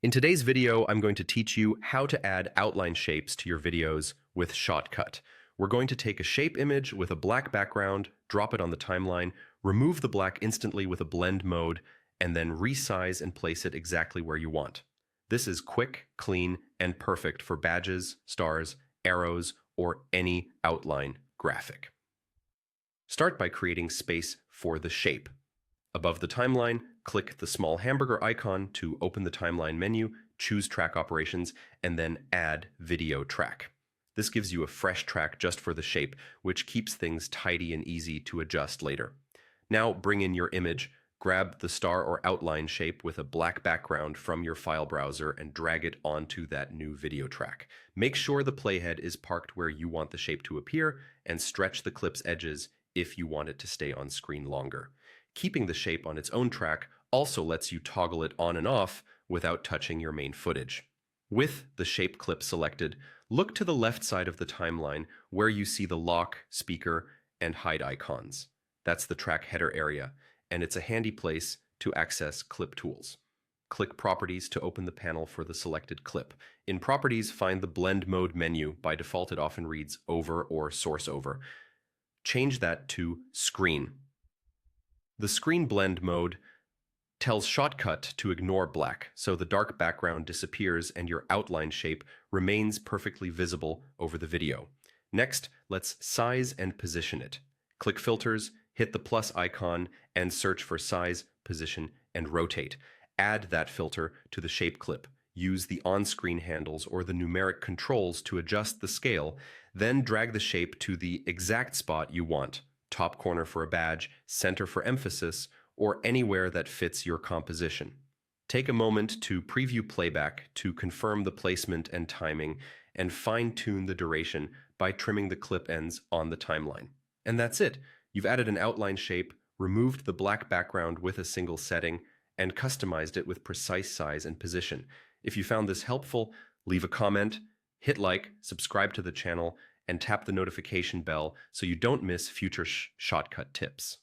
In today's video, I'm going to teach you how to add outline shapes to your videos with Shotcut. We're going to take a shape image with a black background, drop it on the timeline, remove the black instantly with a blend mode, and then resize and place it exactly where you want. This is quick, clean, and perfect for badges, stars, arrows, or any outline graphic. Start by creating space for the shape. Above the timeline, click the small hamburger icon to open the timeline menu, choose Track Operations, and then Add Video Track. This gives you a fresh track just for the shape, which keeps things tidy and easy to adjust later. Now bring in your image, grab the star or outline shape with a black background from your file browser and drag it onto that new video track. Make sure the playhead is parked where you want the shape to appear and stretch the clip's edges if you want it to stay on screen longer. Keeping the shape on its own track also lets you toggle it on and off without touching your main footage. With the shape clip selected, look to the left side of the timeline where you see the lock, speaker, and hide icons. That's the track header area, and it's a handy place to access clip tools. Click Properties to open the panel for the selected clip. In Properties, find the Blend Mode menu. By default, it often reads Over or Source Over. Change that to Screen. The screen blend mode tells Shotcut to ignore black, so the dark background disappears and your outline shape remains perfectly visible over the video. Next, let's size and position it. Click Filters, hit the plus icon, and search for Size, Position, and Rotate. Add that filter to the shape clip. Use the on-screen handles or the numeric controls to adjust the scale, then drag the shape to the exact spot you want. Top corner for a badge, center for emphasis, or anywhere that fits your composition. Take a moment to preview playback to confirm the placement and timing, and fine-tune the duration by trimming the clip ends on the timeline. And that's it. You've added an outline shape, removed the black background with a single setting, and customized it with precise size and position. If you found this helpful, leave a comment, hit like, subscribe to the channel, and tap the notification bell so you don't miss future Shotcut tips.